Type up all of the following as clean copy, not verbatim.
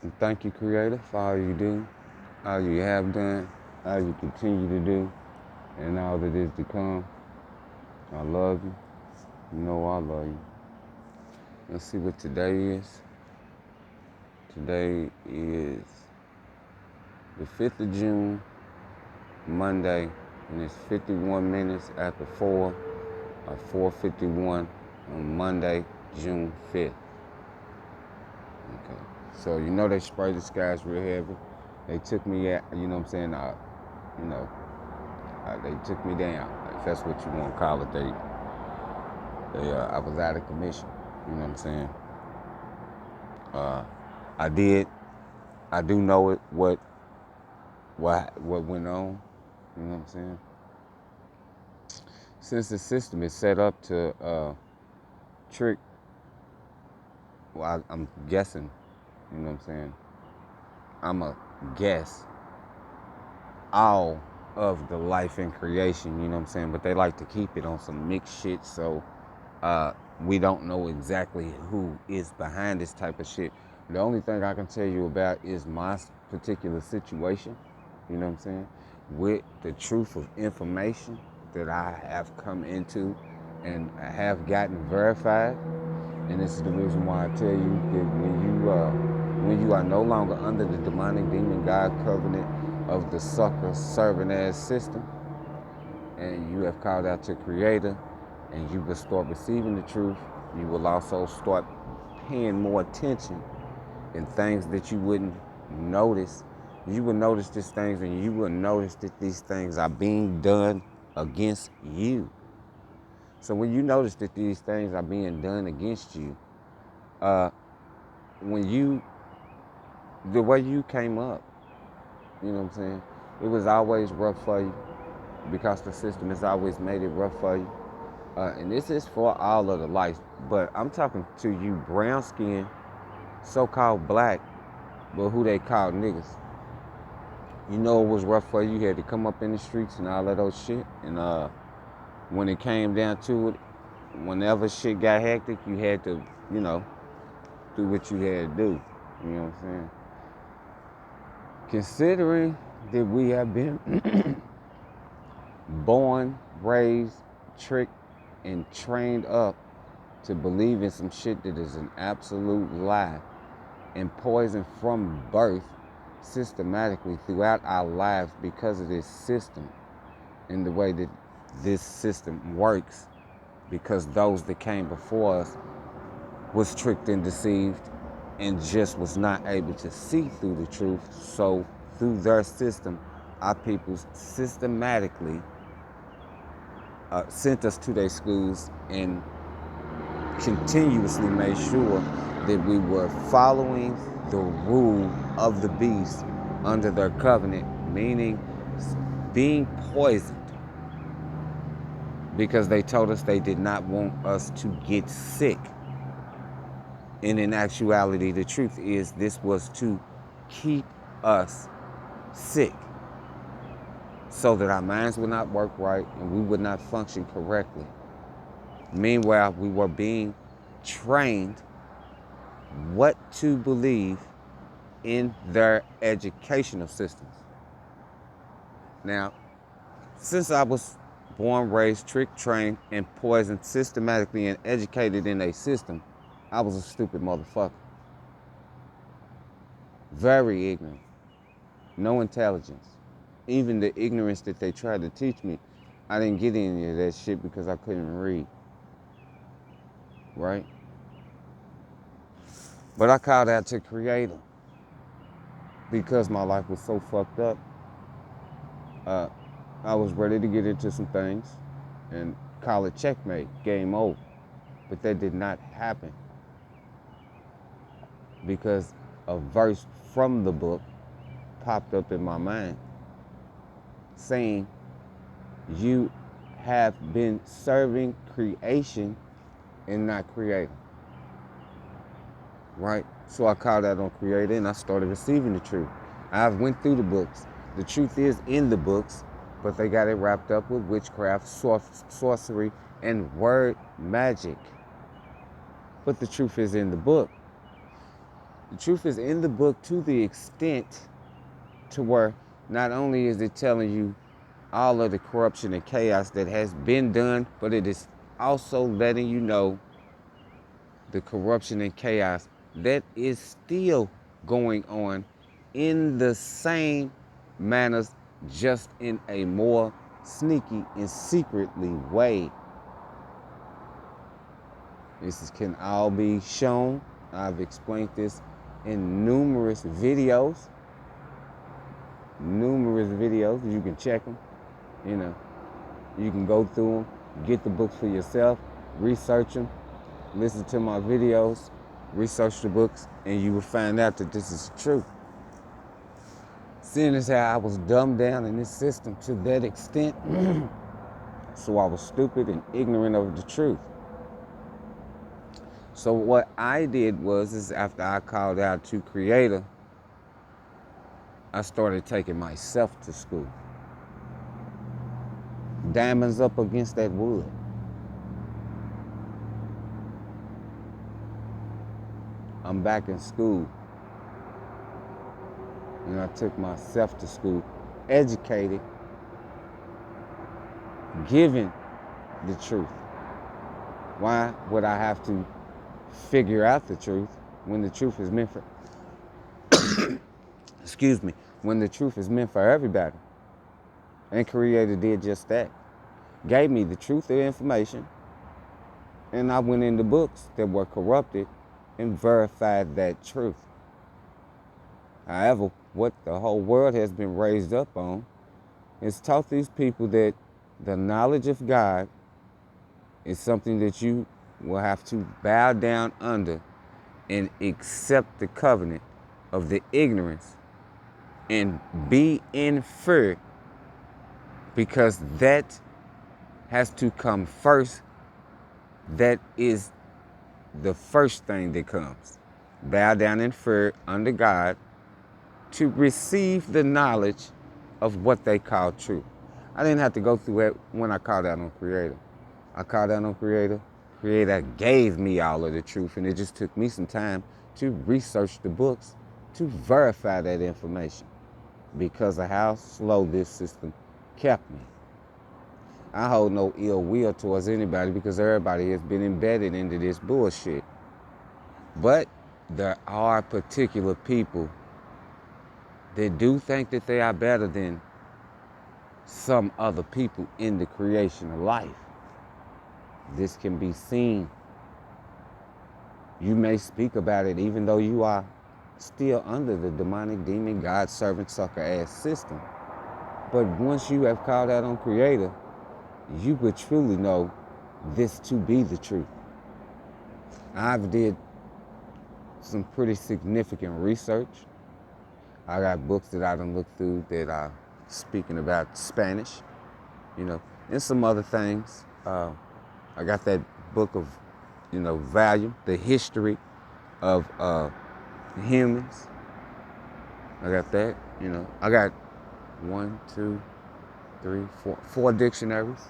And thank you, Creator, for all you do, all you have done, all you continue to do, and all that is to come. I love you. You know I love you. Let's see what today is. Today is the 5th of June, Monday, and it's 51 minutes after 4, or 4:51 on Monday, June 5th. Okay. So you know they sprayed the skies real heavy. They took me at, you know what I'm saying, you know, they took me down. If that's what you want to call it. I was out of commission. You know what I'm saying? I did. I do know it. What went on? You know what I'm saying? Since the system is set up to trick, well, I'm guessing. You know what I'm saying? I'm a guess all of the life in creation. You know what I'm saying? But they like to keep it on some mixed shit, so we don't know exactly who is behind this type of shit. The only thing I can tell you about is my particular situation, you know what I'm saying, with the truth of information that I have come into and have gotten verified. And this is the reason why I tell you that when you are no longer under the demonic demon God covenant of the sucker serving ass system, and you have called out to Creator, and you will start receiving the truth, you will also start paying more attention in things that you wouldn't notice. You will notice these things, and you will notice that these things are being done against you. So when you notice that these things are being done against you, when you, the way you came up, you know what I'm saying, it was always rough for you because the system has always made it rough for you. And this is for all of the lights, but I'm talking to you brown skin, so-called black, but who they call niggas. You know it was rough for you. You had to come up in the streets and all of those shit. And when it came down to it, whenever shit got hectic, you had to, you know, do what you had to do. You know what I'm saying? Considering that we have been born, raised, tricked, and trained up to believe in some shit that is an absolute lie and poison from birth systematically throughout our lives because of this system and the way that this system works, because those that came before us was tricked and deceived and just was not able to see through the truth. So through their system, our peoples systematically sent us to their schools and continuously made sure that we were following the rule of the beast under their covenant, meaning being poisoned, because they told us they did not want us to get sick. And in actuality, the truth is this was to keep us sick so that our minds would not work right and we would not function correctly. Meanwhile, we were being trained what to believe in their educational systems. Now, since I was born, raised, tricked, trained, and poisoned systematically and educated in a system, I was a stupid motherfucker. Very ignorant. No intelligence. Even the ignorance that they tried to teach me, I didn't get any of that shit because I couldn't read. Right? But I called out to Creator because my life was so fucked up. I was ready to get into some things and call it checkmate, game over. But that did not happen because a verse from the book popped up in my mind saying, you have been serving creation and not Creator. Right? So I called out on Creator and I started receiving the truth. I went through the books. The truth is in the books, but they got it wrapped up with witchcraft, sorcery, and word magic. But the truth is in the book. The truth is in the book to the extent to where not only is it telling you all of the corruption and chaos that has been done, but it is also letting you know the corruption and chaos that is still going on in the same manners, just in a more sneaky and secretly way. This can all be shown. I've explained this in numerous videos. You can check them. You know, you can go through them, get the books for yourself, research them, listen to my videos, research the books, and you will find out that this is true. Seeing as how I was dumbed down in this system to that extent, so I was stupid and ignorant of the truth. So what I did is after I called out to Creator, I started taking myself to school. Diamonds up against that wood. I'm back in school. And I took myself to school, educated, given the truth. Why would I have to figure out the truth when the truth is meant for, when the truth is meant for everybody? And Creator did just that. Gave me the truth of information, and I went into books that were corrupted and verified that truth. However, what the whole world has been raised up on is taught these people that the knowledge of God is something that you will have to bow down under and accept the covenant of the ignorance and be in fear, because that has to come first. That is the first thing that comes. Bow down in fear under God to receive the knowledge of what they call truth. I didn't have to go through it when I called out on Creator. I called out on Creator. Creator gave me all of the truth, and it just took me some time to research the books to verify that information because of how slow this system kept me. I hold no ill will towards anybody because everybody has been embedded into this bullshit. But there are particular people that do think that they are better than some other people in the creation of life. This can be seen. You may speak about it even though you are still under the demonic demon, God servant, sucker ass system. But once you have called out on Creator, you would truly know this to be the truth. I've did some pretty significant research. I got books that I done looked through that are speaking about Spanish, and some other things. I got that book of, volume, the history of humans. I got that, I got 1, 2, 3, 4 dictionaries,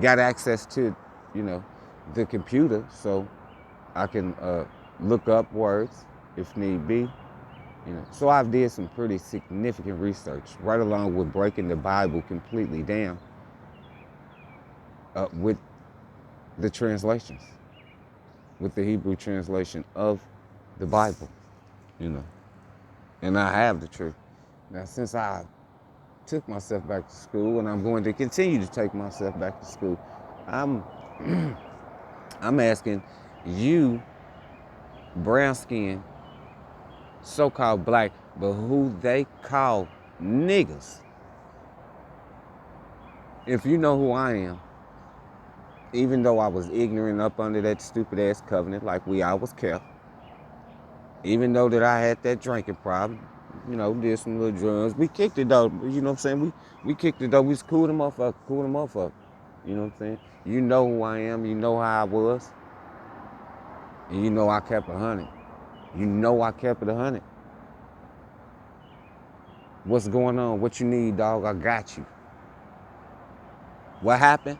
got access to, the computer, so I can look up words if need be, So I've did some pretty significant research, right along with breaking the Bible completely down with the translations, with the Hebrew translation of the Bible, and I have the truth. Now, since I took myself back to school, and I'm going to continue to take myself back to school, I'm asking you, brown skin, so-called black, but who they call niggas. If you know who I am, even though I was ignorant up under that stupid ass covenant like we always kept, even though that I had that drinking problem, did some little drugs, we kicked it though, you know what I'm saying? We kicked it though, we was cool them up, you know what I'm saying? You know who I am, you know how I was, and you know I kept 100. You know I kept it 100. What's going on? What you need, dog? I got you. What happened?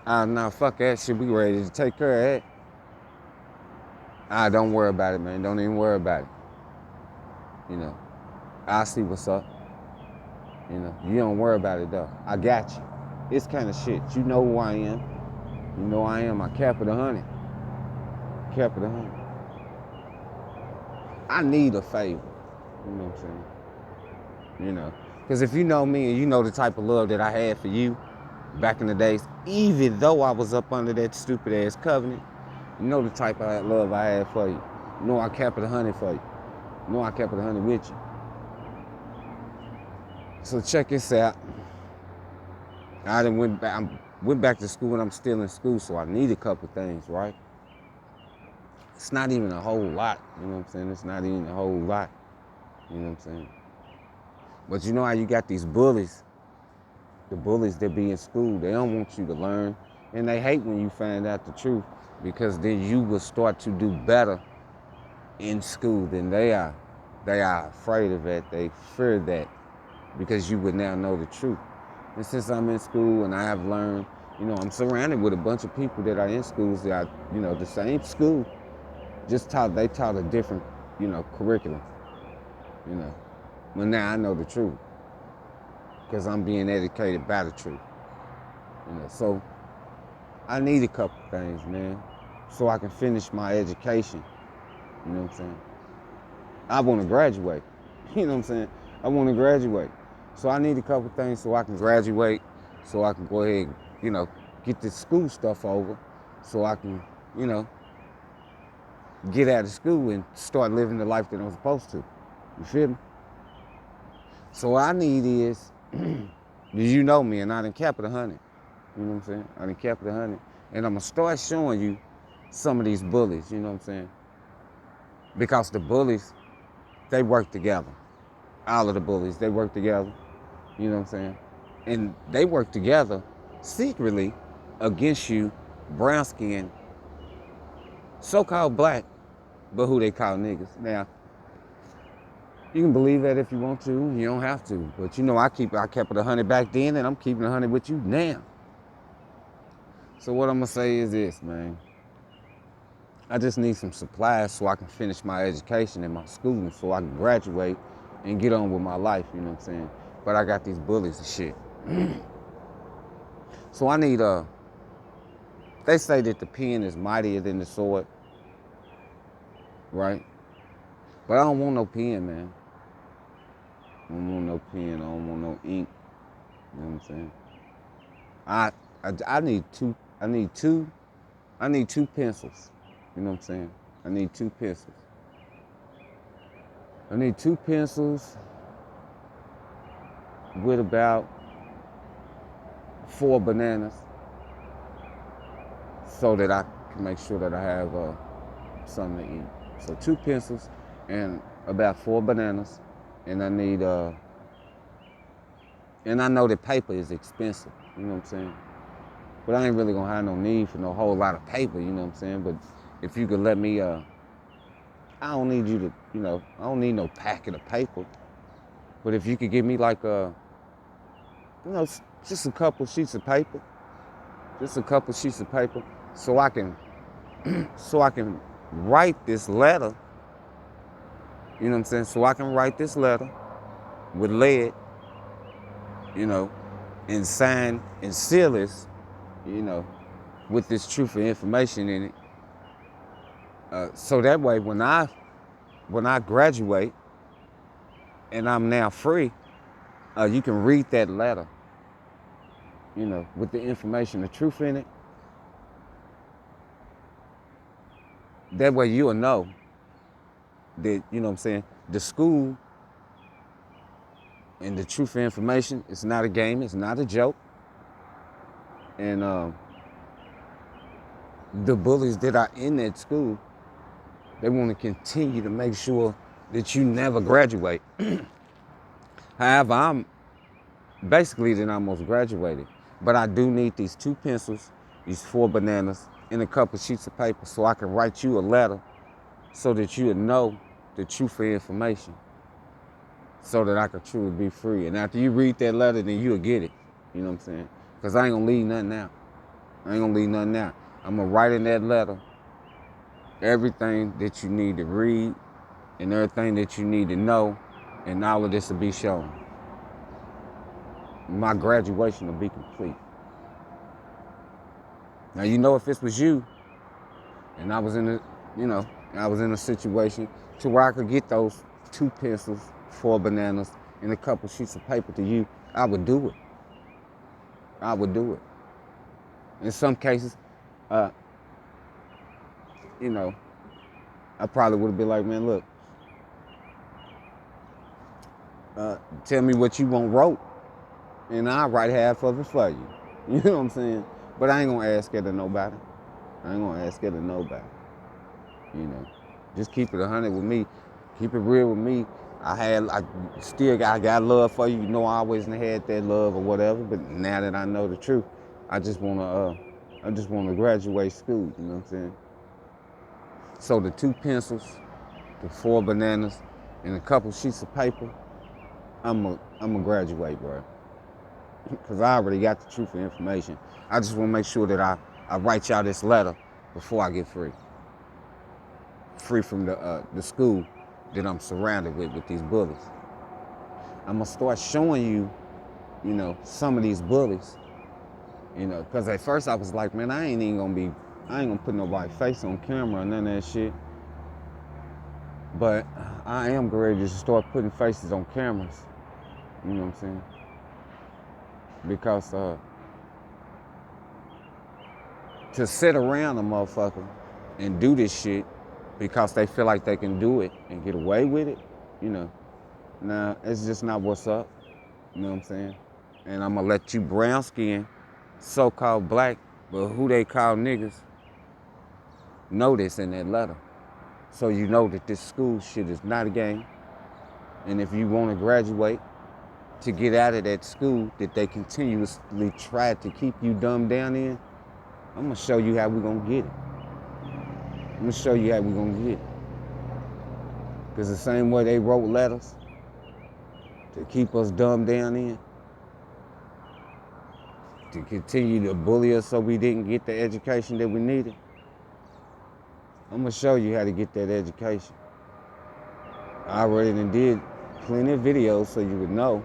Nah, fuck that shit. We ready to take care of that. Don't worry about it, man. Don't even worry about it. You know, I see what's up. You know, you don't worry about it though. I got you. It's kind of shit. You know who I am. You know I am. I cap of the 100. Cap of the 100. I need a favor. You know what I'm saying? You know, because if you know me and you know the type of love that I had for you back in the days, even though I was up under that stupid ass covenant, you know the type of love I had for you. You know I kept it 100 for you. You know I kept it 100 with you. So check this out. I done went back to school and I'm still in school, so I need a couple things, right? It's not even a whole lot, you know what I'm saying? It's not even a whole lot, you know what I'm saying? But you know how you got these bullies, the bullies that be in school, they don't want you to learn, and they hate when you find out the truth, because then you will start to do better in school than they are. They are afraid of it, they fear that, because you would now know the truth. And since I'm in school and I have learned, you know, I'm surrounded with a bunch of people that are in schools that are, you know, the same school, they taught a different, you know, curriculum, you know. But now I know the truth because I'm being educated by the truth, you know. So I need a couple things, man, so I can finish my education, you know what I'm saying? I want to graduate, you know what I'm saying? I want to graduate. So I need a couple things so I can graduate, so I can go ahead and, you know, get this school stuff over, so I can, you know, get out of school and start living the life that I'm supposed to. You feel me? So what I need is, you know me, and I done kept it 100. You know what I'm saying? I done kept it 100. And I'm going to start showing you some of these bullies, you know what I'm saying? Because the bullies, they work together. All of the bullies, they work together. You know what I'm saying? And they work together secretly against you, brown skin, so-called black, but who they call niggas. Now, you can believe that if you want to, you don't have to. But you know, I kept it 100 back then, and I'm keeping 100 with you now. So what I'm gonna say is this, man. I just need some supplies so I can finish my education and my schooling, so I can graduate and get on with my life, you know what I'm saying? But I got these bullies and shit. So I need they say that the pen is mightier than the sword, right? But I don't want no pen, man. I don't want no pen. I don't want no ink. You know what I'm saying? I need two. I need two pencils. You know what I'm saying? I need two pencils. I need two pencils with about 4 bananas, so that I can make sure that I have something to eat. So 2 pencils and about 4 bananas, and I need and I know that paper is expensive, you know what I'm saying? But I ain't really gonna have no need for no whole lot of paper, you know what I'm saying? But if you could let me, I don't need you to, you know, I don't need no packet of paper. But if you could give me like you know, just a couple sheets of paper, so I can, write this letter, you know what I'm saying? So I can write this letter with lead, you know, and sign and seal this, you know, with this truth and information in it. So that way, when I graduate and I'm now free, you can read that letter, you know, with the information, the truth in it. That way you'll know that, you know what I'm saying, the school and the truth and information, it's not a game, it's not a joke. And the bullies that are in that school, they want to continue to make sure that you never graduate. However, I'm basically then almost graduated. But I do need these 2 pencils, these 4 bananas, and a couple sheets of paper so I can write you a letter so that you would know the truth of information, so that I could truly be free. And after you read that letter, then you'll get it. You know what I'm saying? Because I ain't gonna leave nothing out. I'm gonna write in that letter everything that you need to read and everything that you need to know, and all of this will be shown. My graduation will be complete. Now, if this was you, and I was in a situation to where I could get those 2 pencils, 4 bananas, and a couple sheets of paper to you, I would do it. I would do it. In some cases, I probably would have been like, man, look, tell me what you want wrote, and I'll write half of it for you. You know what I'm saying? But I ain't gonna ask it to nobody. Just keep it 100 with me. Keep it real with me. I got love for you. I always had that love or whatever. But now that I know the truth, I just wanna graduate school. You know what I'm saying? So the 2 pencils, the 4 bananas, and a couple sheets of paper, I'm a graduate, bro. Because I already got the truth of information. I just want to make sure that I write y'all this letter before I get free. Free from the school that I'm surrounded with these bullies. I'm going to start showing you, some of these bullies. Because at first I was like, man, I ain't going to put nobody's face on camera or none of that shit. But I am ready to start putting faces on cameras. You know what I'm saying? Because to sit around a motherfucker and do this shit because they feel like they can do it and get away with it, nah, it's just not what's up. You know what I'm saying? And I'm gonna let you brown skin, so-called black, but who they call niggas, know this in that letter. So you know that this school shit is not a game. And if you wanna graduate, to get out of that school that they continuously try to keep you dumbed down in, I'm gonna show you how we gonna get it. Because the same way they wrote letters to keep us dumbed down in, to continue to bully us so we didn't get the education that we needed, I'm gonna show you how to get that education. I already did plenty of videos so you would know.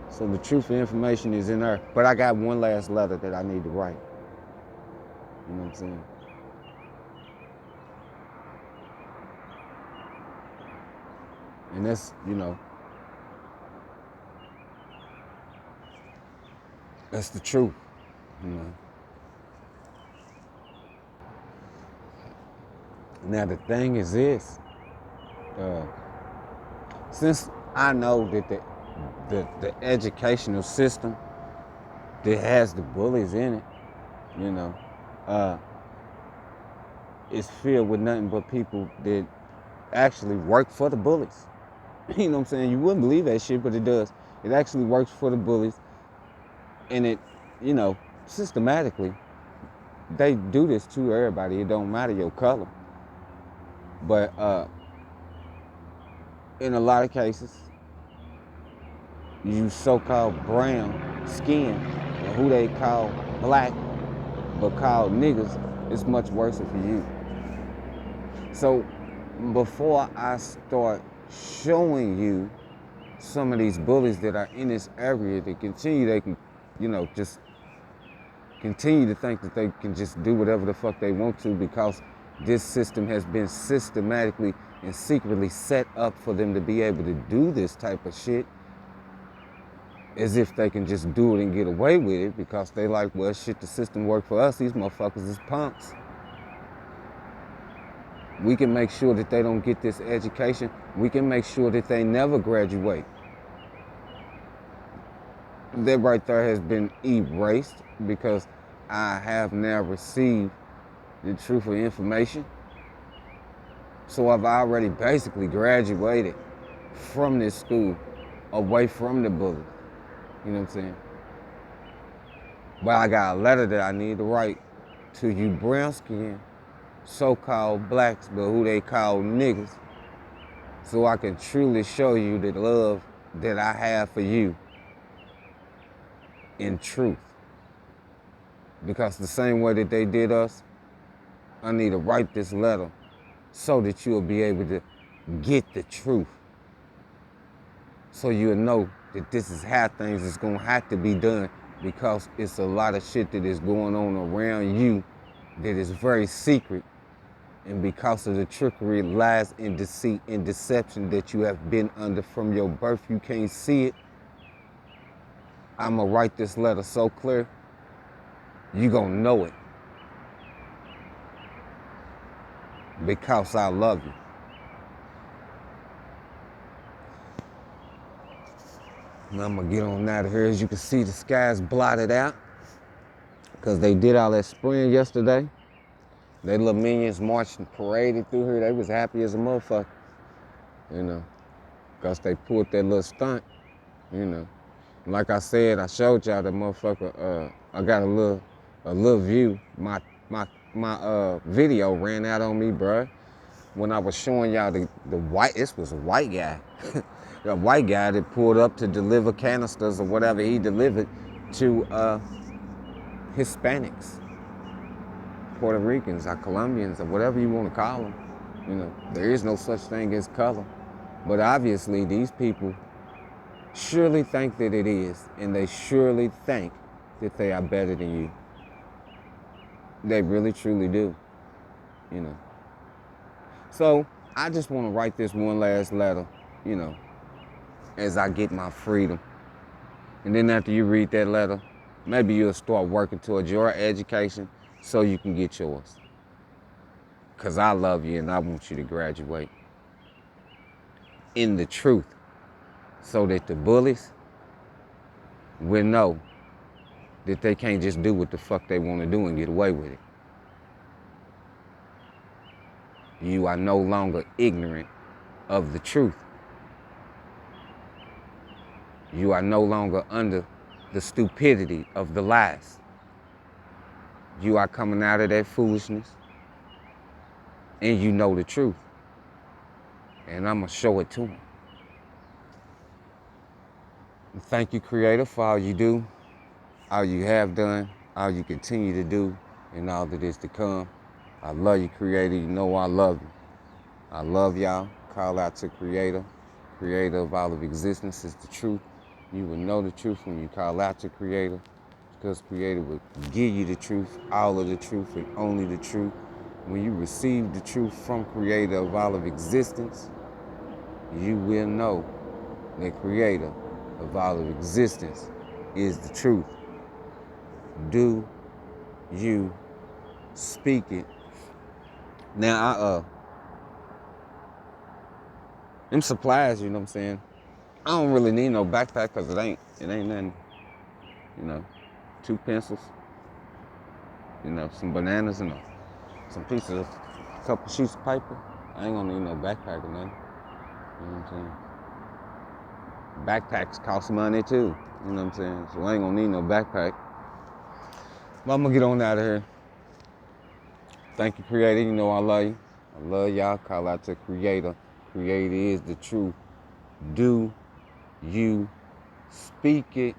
So the truth of information is in there. But I got one last letter that I need to write. You know what I'm saying? And that's, that's the truth. Now the thing is this, since I know that the educational system that has the bullies in it, is filled with nothing but people that actually work for the bullies. You know what I'm saying? You wouldn't believe that shit, but it does. It actually works for the bullies. And it, systematically, they do this to everybody. It don't matter your color. But in a lot of cases, you so-called brown skin, or who they call black, but call niggas, it's much worse for you. So before I start showing you some of these bullies that are in this area that they can, just continue to think that they can just do whatever the fuck they want to because this system has been systematically and secretly set up for them to be able to do this type of shit as if they can just do it and get away with it because they like, well, shit, the system worked for us. These motherfuckers is punks. We can make sure that they don't get this education. We can make sure that they never graduate. That right there has been erased because I have now received the truth of information. So I've already basically graduated from this school, away from the bullies. You know what I'm saying? But I got a letter that I need to write to you brown skin, so-called blacks, but who they call niggas, so I can truly show you the love that I have for you in truth. Because the same way that they did us, I need to write this letter so that you'll be able to get the truth. So you'll know that this is how things is going to have to be done, because it's a lot of shit that is going on around you that is very secret. And because of the trickery, lies, and deceit and deception that you have been under from your birth, you can't see it. I'm going to write this letter so clear, you going to know it. Because I love you. And I'm going to get on out of here. As you can see, the sky's blotted out because they did all that spraying yesterday. They little minions marched and paraded through here. They was happy as a motherfucker, you know, because they pulled that little stunt, you know. Like I said, I showed y'all that motherfucker. I got a little view. My video ran out on me, bruh. When I was showing y'all the white, this was a white guy. A white guy that pulled up to deliver canisters or whatever he delivered to Hispanics, Puerto Ricans, or Colombians, or whatever you want to call them. You know, there is no such thing as color. But obviously, these people surely think that it is, and they surely think that they are better than you. They really, truly do, you know. So, I just want to write this one last letter, you know, as I get my freedom. And then after you read that letter, maybe you'll start working towards your education so you can get yours. Because I love you and I want you to graduate in the truth so that the bullies will know that they can't just do what the fuck they want to do and get away with it. You are no longer ignorant of the truth. You are no longer under the stupidity of the lies. You are coming out of that foolishness and you know the truth. And I'm going to show it to them. And thank you, Creator, for all you do, all you have done, all you continue to do, and all that is to come. I love you, Creator. You know I love you. I love y'all. Call out to Creator. Creator of all of existence is the truth. You will know the truth when you call out to Creator, because Creator will give you the truth, all of the truth, and only the truth. When you receive the truth from Creator of all of existence, you will know that Creator of all of existence is the truth. Do you speak it? Now, them supplies, you know what I'm saying? I don't really need no backpack because it ain't nothing, you know. 2 pencils, you know, some bananas and some pieces of a couple sheets of paper. I ain't gonna need no backpack or nothing. You know what I'm saying? Backpacks cost money too. You know what I'm saying? So I ain't gonna need no backpack. But I'm gonna get on out of here. Thank you, Creator. You know I love you. I love y'all. Call out to Creator. Creator is the truth. Do you speak it?